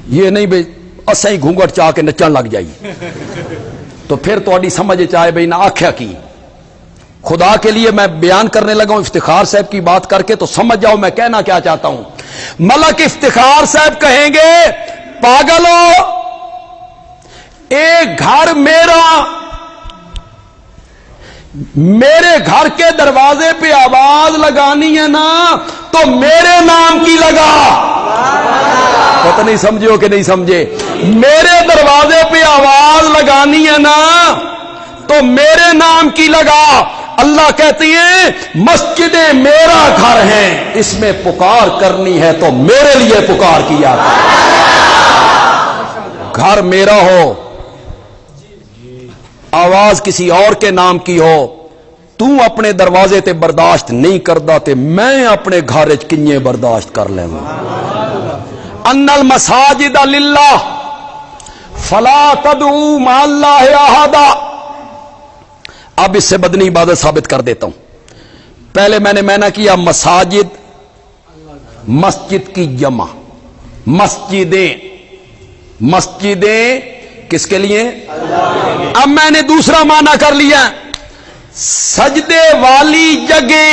Speaker 1: یہ نہیں بھائی اسیں ہی گھونگٹ چاہ کے نچن لگ جائیے تو پھر تھوڑی سمجھ چاہے بھائی نہ آکھیا کی. خدا کے لیے میں بیان کرنے لگا ہوں افتخار صاحب کی بات کر کے تو سمجھ جاؤ میں کہنا کیا چاہتا ہوں. ملک افتخار صاحب کہیں گے پاگلو، ایک گھر میرا، میرے گھر کے دروازے پہ آواز لگانی ہے نا تو میرے نام کی لگا. پتہ نہیں سمجھے ہو کہ نہیں سمجھے؟ میرے دروازے پہ آواز لگانی ہے نا تو میرے نام کی لگا. اللہ کہتی ہے مسجدیں میرا گھر ہیں، اس میں پکار کرنی ہے تو میرے لیے پکار کیا. گھر میرا ہو، آواز کسی اور کے نام کی ہو، تو اپنے دروازے تے برداشت نہیں کردا تے میں اپنے گھر وچ کنجے برداشت کر لیواں. ان المساجد للہ فلا تدعوا مع اللہ احدا. اب اس سے بدنی عبادت ثابت کر دیتا ہوں. پہلے میں نے معنی کیا مساجد، مسجد کی جمع، مسجدیں، مسجدیں کس کے لیے؟ اب میں نے دوسرا معنی کر لیا سجدے والی جگہ.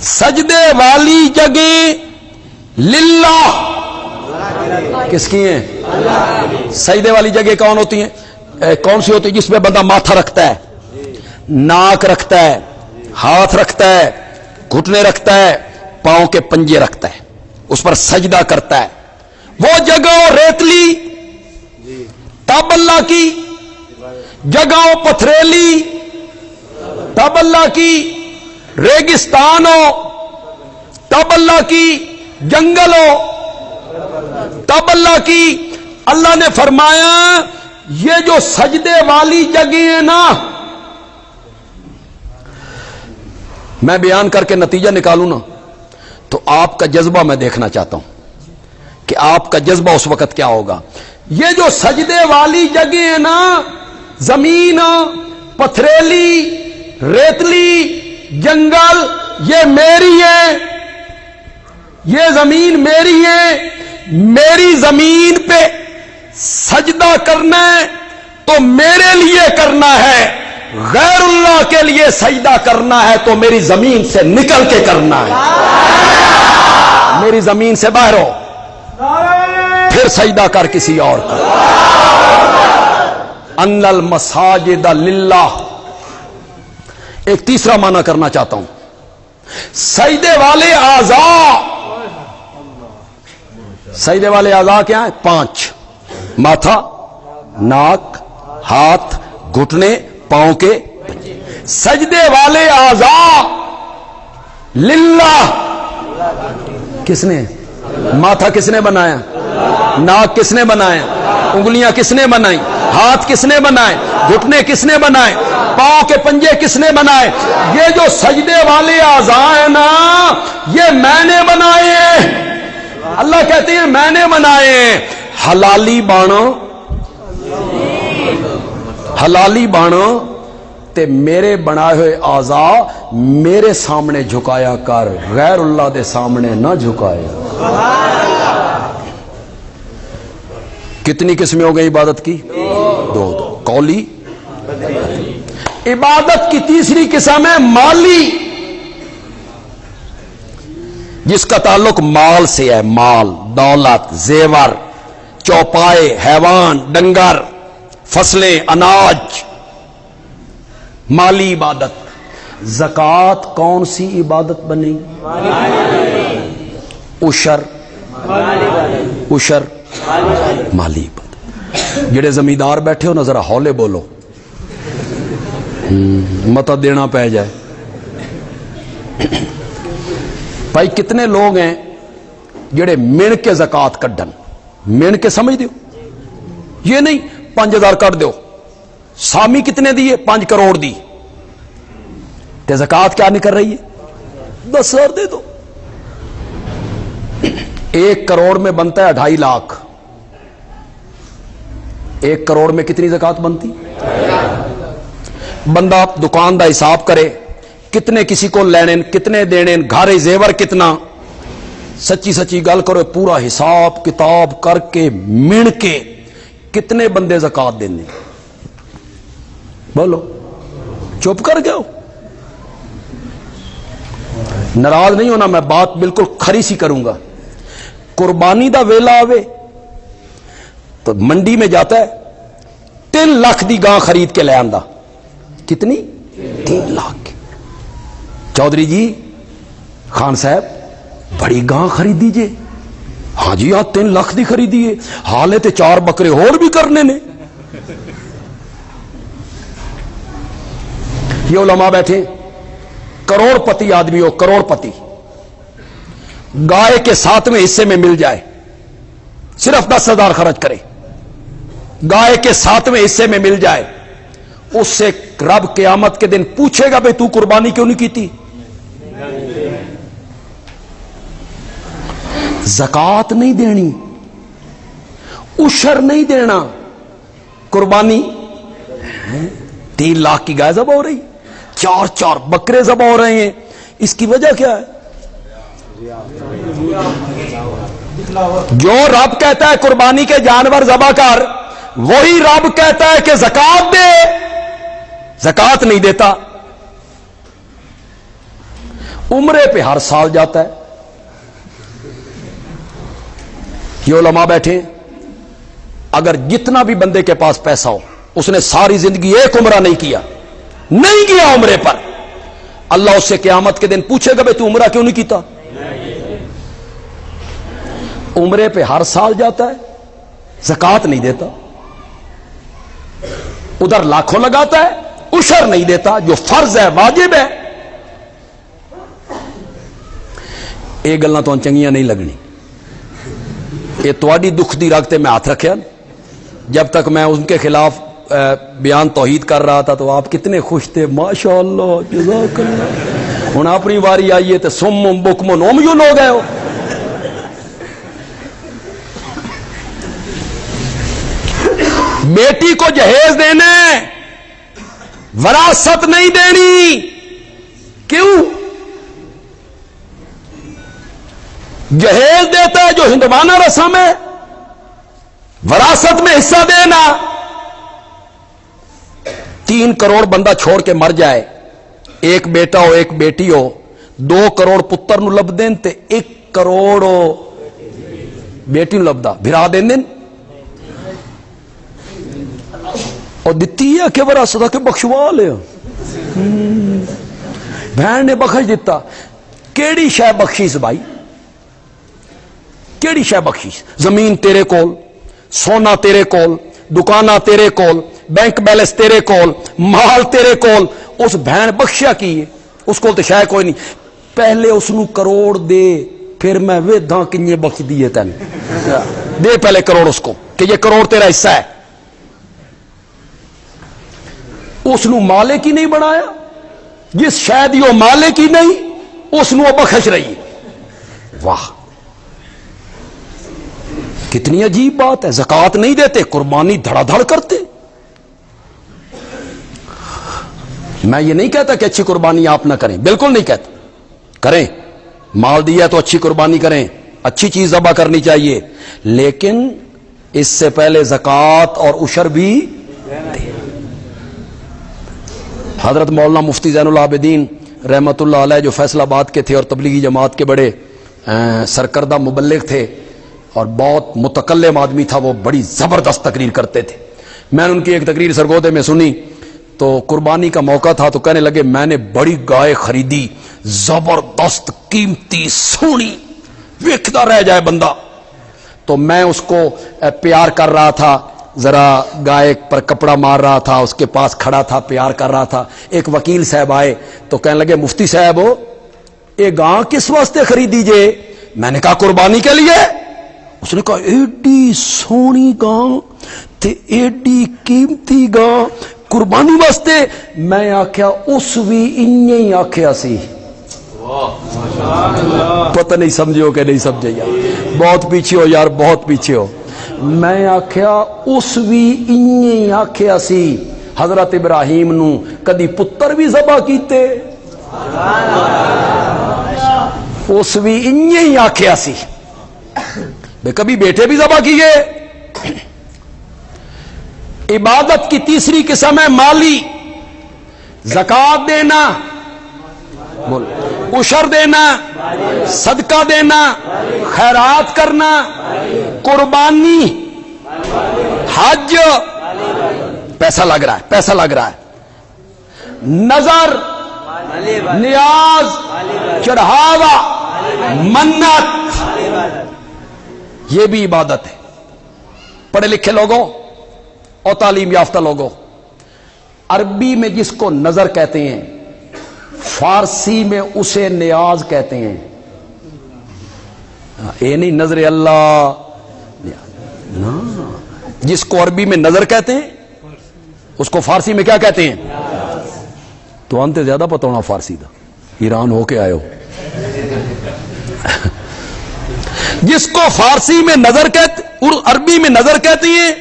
Speaker 1: سجدے والی جگہ للہ کس کی ہیں؟ سجدے والی جگہ کون ہوتی ہیں؟ کون سی ہوتی ہے؟ جس میں بندہ ماتھا رکھتا ہے، ناک رکھتا ہے، ہاتھ رکھتا ہے، گھٹنے رکھتا ہے، پاؤں کے پنجے رکھتا ہے، اس پر سجدہ کرتا ہے. وہ جگہ ریتلی تب اللہ کی، جگہ پتھریلی تب اللہ کی، ریگستان ہو تب اللہ کی، جنگل ہو تب اللہ کی. اللہ نے فرمایا یہ جو سجدے والی جگہ ہے نا، میں بیان کر کے نتیجہ نکالوں نا تو آپ کا جذبہ میں دیکھنا چاہتا ہوں کہ آپ کا جذبہ اس وقت کیا ہوگا. یہ جو سجدے والی جگہ ہے نا، زمین، پتھریلی، ریتلی، جنگل، یہ میری ہے، یہ زمین میری ہے. میری زمین پہ سجدہ کرنا ہے تو میرے لیے کرنا ہے، غیر اللہ کے لیے سجدہ کرنا ہے تو میری زمین سے نکل کے کرنا ہے. میری زمین سے باہر ہو پھر سجدہ کر کسی اور کا. ان المساجد للہ. ایک تیسرا معنی کرنا چاہتا ہوں سجدے والے اعضاء. سجدے والے اعضاء کیا ہیں؟ 5: ماتھا، ناک، ہاتھ، گھٹنے، پاؤں کے. سجدے والے اعضاء للہ کس نے؟ ماتھا کس نے بنایا؟ ناک کس نے بنایا؟ انگلیاں کس نے بنائی؟ ہاتھ کس نے بنائے؟ گھٹنے کس نے بنائے؟ پاؤں کے پنجے کس نے بنائے؟ یہ جو سجدے والے اعضاء ہیں نا، یہ میں نے بنائے ہیں. اللہ کہتے ہیں میں نے بنائے ہیں. حلالی بانا، حلالی بانا تے میرے بنائے ہوئے اعضاء میرے سامنے جھکایا کر، غیر اللہ دے سامنے نہ جھکایا. کتنی قسمیں ہو گئی عبادت کی؟ دو. قولی. عبادت کی تیسری قسم ہے مالی، جس کا تعلق مال سے ہے. مال، دولت، زیور، چوپائے، حیوان، ڈنگر، فصلیں، اناج، مالی عبادت. زکوٰۃ کون سی عبادت بنی؟ عشر، عشر مالی عبادت. جڑے زمیندار بیٹھے ہو نا ذرا ہولے بولو مت دینا پہ جائے. بھائی کتنے لوگ ہیں جڑے مین کے زکات کڈن؟ مین کے سمجھ دیو، یہ نہیں 5000 کٹ دیو. سامی کتنے دیے؟ 5 کروڑ دی. تے زکات کیا نہیں کر رہی ہے؟ 10,000 دے دو. 1 کروڑ میں بنتا ہے 2.5 لاکھ. 1 کروڑ میں کتنی زکات بنتی؟ بندہ دکان دا حساب کرے کتنے کسی کو لینے، کتنے دینے، گھارے زیور کتنا. سچی سچی گل کرو، پورا حساب کتاب کر کے من کے کتنے بندے زکات دینے؟ بولو. چپ کر گئے ہو؟ ناراض نہیں ہونا، میں بات بالکل کھری سی کروں گا. قربانی دا ویلا آوے تو منڈی میں جاتا ہے 3 لاکھ دی گاں خرید کے لے آندا. کتنی؟ 3 لاکھ. چودھری جی، خان صاحب بڑی گاں خرید دیجئے. ہاں جی ہاں 3 لاکھ دی خریدیے، حالے تے 4 بکرے اور بھی کرنے نے. یہ علماء بیٹھے، کروڑ پتی آدمی ہو، کروڑ پتی، گائے کے 7ویں حصے میں مل جائے، صرف 10,000 خرچ کرے، گائے کے 7ویں حصے میں مل جائے، اس سے رب قیامت کے دن پوچھے گا بھئی تو قربانی کیوں نہیں کی تھی؟ زکات نہیں دینی، اشر نہیں دینا، قربانی 3 لاکھ کی گائے ذبح ہو رہی، 4 بکرے ذبح ہو رہے ہیں، اس کی وجہ کیا ہے؟ جو رب کہتا ہے قربانی کے جانور ذبح کر، وہی رب کہتا ہے کہ زکات دے، زکات نہیں دیتا۔ عمرے پہ ہر سال جاتا ہے، یہ علماء بیٹھے ہیں، اگر جتنا بھی بندے کے پاس پیسہ ہو، اس نے ساری زندگی ایک عمرہ نہیں کیا عمرے پر، اللہ اس سے قیامت کے دن پوچھے گا بھئی تو عمرہ کیوں نہیں کیتا؟ عمرے پہ ہر سال جاتا ہے، زکات نہیں دیتا، ادھر لاکھوں لگاتا ہے، عشر نہیں دیتا جو فرض ہے، واجب ہے۔ یہ گلاں تو چنگیاں نہیں لگنی، یہ تواڈی دکھ دی رکھتے میں ہاتھ رکھیا، جب تک میں ان کے خلاف بیان توحید کر رہا تھا تو آپ کتنے خوش تھے، ماشاءاللہ جزاک اللہ۔ ہن اپنی واری آئی ہے تو سم بکم عمي ہو گئے ہو۔ بیٹی کو جہیز دینا ہے، وراثت نہیں دینی، کیوں؟ جہیز دیتا ہے جو ہندوانہ رسم ہے، وراثت میں حصہ دینا۔ 3 کروڑ بندہ چھوڑ کے مر جائے، 1 بیٹا ہو 1 بیٹی ہو، 2 کروڑ پتر نو لب دین تے 1 کروڑ بیٹی نو لبدا، بھرا دین دین اور دتی ہے کہ وراثت کے بخشوا لے، بہن نے بخش دیتا۔ کیڑی شے بخشیش بھائی، کیڑی شے بخشیش؟ زمین تیرے کول، سونا تیرے کول، دکاناں تیرے کول، بینک بیلنس تیرے کول، مال تیرے کول، اس بہن بخشیا کی ہے؟ اس کول تے شاید کوئی نہیں، پہلے اس نو کروڑ دے، پھر میں ویدھاں کنجے بخش دیے تین، دے پہلے کروڑ اس کو کہ یہ کروڑ تیرا حصہ ہے۔ اس نو مالک ہی نہیں بنایا، جس شاید یہ مالک ہی نہیں اس نو بخش رہی ہے۔ واہ کتنی عجیب بات ہے، زکات نہیں دیتے، قربانی دھڑا دھڑ کرتے۔ میں یہ نہیں کہتا کہ اچھی قربانی آپ نہ کریں، بالکل نہیں کہتا، کریں، مال دیا تو اچھی قربانی کریں، اچھی چیز ذبح کرنی چاہیے، لیکن اس سے پہلے زکات اور عشر بھی دیں۔ حضرت مولانا مفتی زین العابدین رحمت اللہ علیہ جو فیصل آباد کے تھے اور تبلیغی جماعت کے بڑے سرکردہ مبلغ تھے اور بہت متکلم آدمی تھا، وہ بڑی زبردست تقریر کرتے تھے۔ میں نے ان کی ایک تقریر سرگودے میں سنی تو قربانی کا موقع تھا، تو کہنے لگے میں نے بڑی گائے خریدی، زبردست قیمتی سونی، ویکھدا رہ جائے بندہ۔ تو میں اس کو پیار کر رہا تھا، ذرا گائے پر کپڑا مار رہا تھا، اس کے پاس کھڑا تھا، پیار کر رہا تھا۔ ایک وکیل صاحب آئے تو کہنے لگے مفتی صاحب یہ گاں کس واسطے خریدی جے؟ میں نے کہا قربانی کے لیے۔ اس نے کہا ایڈی سونی گاں تے ایڈی قیمتی گاں قربانی واسطے؟ میں آخیا اس بھی انہیں ہی آخیا سی، پتہ نہیں سمجھو کہ نہیں سمجھے یار، بہت پیچھے ہو یار، بہت پیچھے ہو۔ میں آخیا اس بھی انہیں ہی آخیا سی، حضرت ابراہیم نو کدی پتر بھی ذبح کیتے، اس بھی انہیں ہی آخیا سی، بے کبھی بیٹے بھی ذبح کیے۔ عبادت کی تیسری قسم ہے مالی، زکات دینا، عشر دینا، صدقہ دینا، خیرات کرنا، قربانی، حج، پیسہ لگ رہا ہے، پیسہ لگ رہا ہے، نظر، نیاز، چڑھاوا، منت، یہ بھی عبادت ہے۔ پڑھے لکھے لوگوں اور تعلیم یافتہ لوگوں، عربی میں جس کو نظر کہتے ہیں، فارسی میں اسے نیاز کہتے ہیں۔ یہ نہیں نظر اللہ، جس کو عربی میں نظر کہتے ہیں اس کو فارسی میں کیا کہتے ہیں؟ تو انتے زیادہ پتہ ہونا فارسی دا، ایران ہو کے آئے ہو۔ جس کو فارسی میں نظر کہتے، عربی میں نظر کہتی ہیں،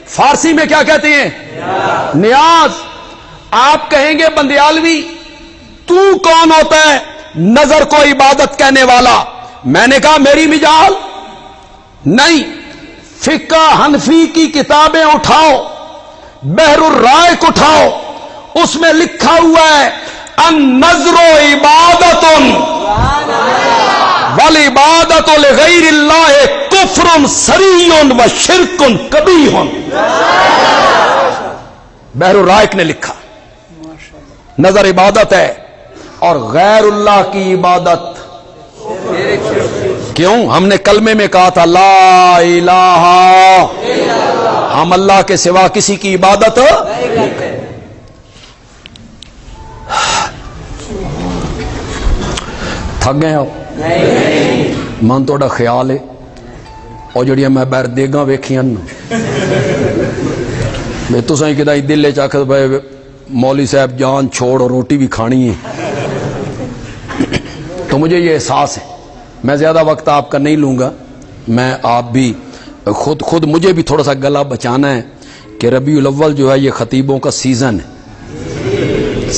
Speaker 1: فارسی میں کیا کہتے ہیں؟ نیاز۔ آپ کہیں گے بندیالوی تو کون ہوتا ہے نظر کو عبادت کہنے والا؟ میں نے کہا میری مجال نہیں، فقہ حنفی کی کتابیں اٹھاؤ، بحر الرائق اٹھاؤ، اس میں لکھا ہوا ہے النظر عبادت والعبادت لغیر اللہ کفر صریح و شرک قبیح۔ بحر الرائق نے لکھا نظر عبادت ہے اور غیر اللہ کی عبادت۔ کیوں؟ ہم نے کلمے میں کہا تھا لا الہ، ہم اللہ کے سوا کسی کی عبادت نہیں کرتے۔ تھک گئے ہو؟ من توڑا خیال ہے اور جڑیاں میں بیر دیگاں ویکھیاں میں تو سائیں کہ دل لے چاکت بھائی مولوی صاحب جان چھوڑ اور روٹی بھی کھانی ہے، تو مجھے یہ احساس ہے۔ میں زیادہ وقت آپ کا نہیں لوں گا، میں آپ بھی خود مجھے بھی تھوڑا سا گلا بچانا ہے کہ ربیع الاول جو ہے یہ خطیبوں کا سیزن ہے،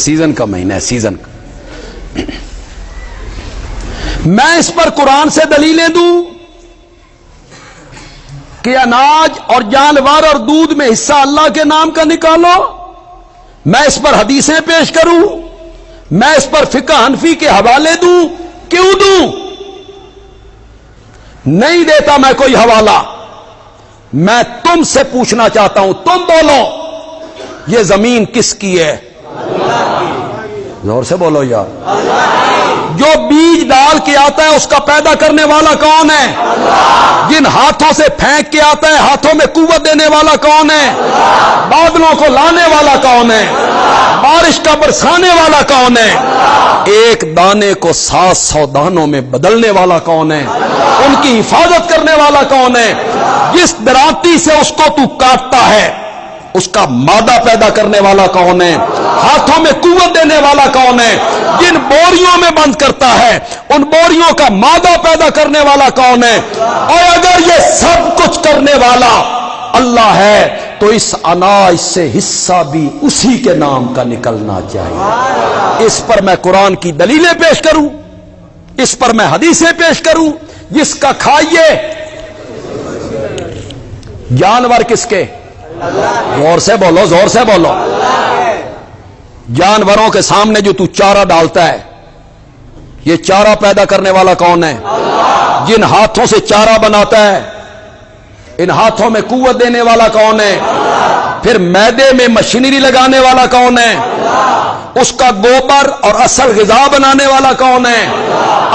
Speaker 1: سیزن کا مہینہ ہے، سیزن کا۔ میں اس پر قرآن سے دلیلیں دوں کہ اناج اور جانور اور دودھ میں حصہ اللہ کے نام کا نکالو، میں اس پر حدیثیں پیش کروں، میں اس پر فقہ حنفی کے حوالے دوں، کیوں دوں؟ نہیں دیتا میں کوئی حوالہ، میں تم سے پوچھنا چاہتا ہوں، تم بولو یہ زمین کس کی ہے؟ زور سے بولو یار۔ جو بیج ڈال کے آتا ہے اس کا پیدا کرنے والا کون ہے؟ جن ہاتھوں سے پھینک کے آتا ہے ہاتھوں میں قوت دینے والا کون ہے؟ بادلوں کو لانے والا کون ہے؟ بارش کا برسانے والا کون ہے؟ ایک دانے کو 700 دانوں میں بدلنے والا کون ہے؟ ان کی حفاظت کرنے والا کون ہے؟ جس درانتی سے اس کو تو کاٹتا ہے اس کا مادہ پیدا کرنے والا کون ہے؟ ہاتھوں میں قوت دینے والا کون ہے؟ جن بوریوں میں بند کرتا ہے ان بوریوں کا مادہ پیدا کرنے والا کون ہے؟ اور اگر یہ سب کچھ کرنے والا اللہ ہے تو اس اناج سے حصہ بھی اسی کے نام کا نکلنا چاہیے۔ اس پر میں قرآن کی دلیلیں پیش کروں، اس پر میں حدیثیں پیش کروں، جس کا کھائیے۔ جانور کس کے؟ زور سے بولو، زور سے بولو۔ جانوروں کے سامنے جو تو چارہ ڈالتا ہے یہ چارہ پیدا کرنے والا کون ہے؟ جن ہاتھوں سے چارہ بناتا ہے ان ہاتھوں میں قوت دینے والا کون ہے؟ پھر میدے میں مشینری لگانے والا کون ہے؟ اس کا گوبر اور اصل غذا بنانے والا کون ہے؟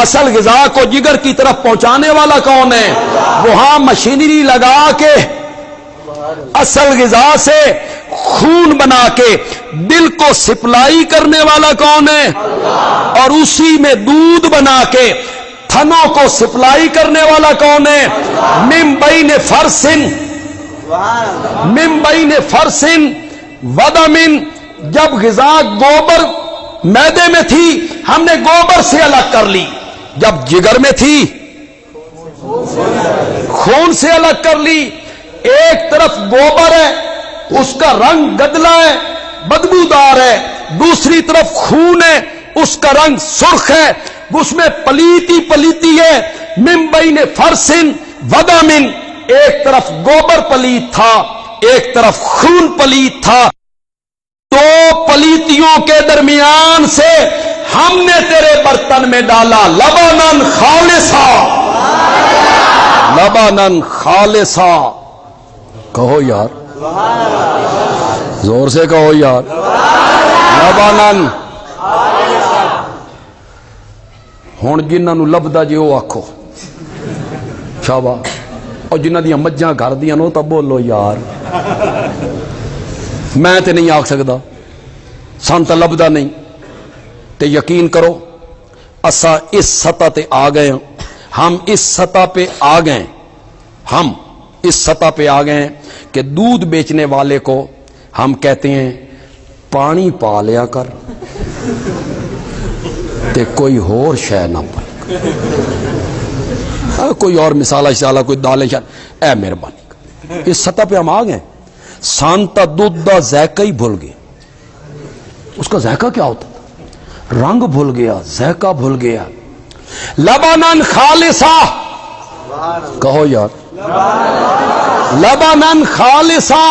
Speaker 1: اصل غذا کو جگر کی طرف پہنچانے والا کون ہے؟ وہاں مشینری لگا کے اصل غذا سے خون بنا کے دل کو سپلائی کرنے والا کون ہے؟ اور اسی میں دودھ بنا کے تھنوں کو سپلائی کرنے والا کون ہے؟ من بین فرسن ودمن۔ جب غذا گوبر میدے میں تھی ہم نے گوبر سے الگ کر لی، جب جگر میں تھی خون سے الگ کر لی۔ ایک طرف گوبر ہے اس کا رنگ گدلا ہے بدبودار ہے، دوسری طرف خون ہے اس کا رنگ سرخ ہے، اس میں پلیتی پلیتی ہے۔ من بین فرسن ودمن، ایک طرف گوبر پلیت تھا ایک طرف خون پلیت تھا، دو پلیتیوں کے درمیان سے ہم نے تیرے برتن میں ڈالا لبنن خالصا، لبنن خالصا۔ کہو یار، زور سے کہو یار، لبنن۔ ہن جنہاں نو لبدا جی او آکھو شاباش، اور جنہاں دیاں مجھاں گھر دیاں نو تا بولو یار۔ میں تے نہیں آکھ سکدا، سان تا لبدا نہیں، تے یقین کرو اسا اس سطح تے آ گئے، ہم اس سطح پہ آ گئے، ہم اس سطح پہ آ گئے کہ دودھ بیچنے والے کو ہم کہتے ہیں پانی پا لیا کر تے کوئی ہور شے نہ پا۔ کوئی اور مثال اشارہ کوئی دال اے مہربانی اس سطح پہ ہم آ گئے. سانتا دودھ دا ذائقہ ہی بھول گئے. اس کا ذائقہ کیا ہوتا تھا؟ رنگ بھول گیا, ذائقہ بھول گیا. لبنان خالصہ, کہو یار لبنان خالصہ,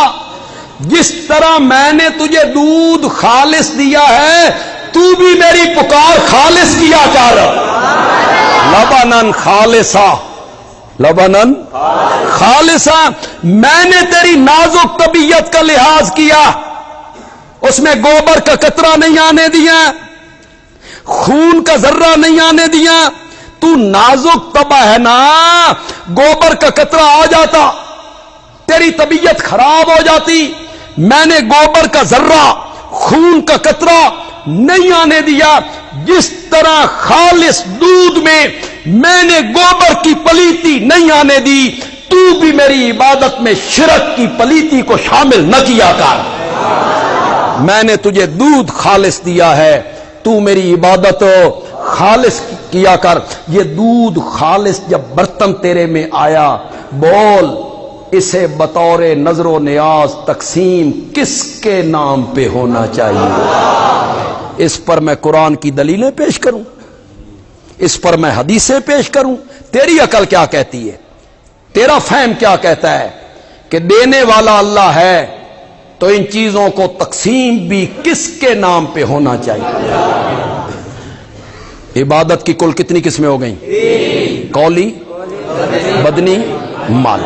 Speaker 1: جس طرح میں نے تجھے دودھ خالص دیا ہے تو بھی میری پکار خالص کیا کر. لبنان خالصہ, لبنان خالصہ. میں نے تیری نازک طبیعت کا لحاظ کیا, اس میں گوبر کا قطرہ نہیں آنے دیا, خون کا ذرہ نہیں آنے دیا. تو نازک طبع ہے نا, گوبر کا قطرہ آ جاتا تیری طبیعت خراب ہو جاتی. میں نے گوبر کا ذرہ خون کا قطرہ نہیں آنے دیا. جس طرح خالص دودھ میں میں نے گوبر کی پلیتی نہیں آنے دی, تو بھی میری عبادت میں شرک کی پلیتی کو شامل نہ کیا کر. میں نے تجھے دودھ خالص دیا ہے, تو میری عبادت خالص کیا کر. یہ دودھ خالص جب برتن تیرے میں آیا, بول اسے بطور نظر و نیاز تقسیم کس کے نام پہ ہونا چاہیے؟ اس پر میں قرآن کی دلیلیں پیش کروں, اس پر میں حدیثیں پیش کروں؟ تیری عقل کیا کہتی ہے؟ تیرا فہم کیا کہتا ہے کہ دینے والا اللہ ہے تو ان چیزوں کو تقسیم بھی کس کے نام پہ ہونا چاہیے؟ عبادت کی کل کتنی قسمیں ہو گئیں؟ قولی, بدنی, مال.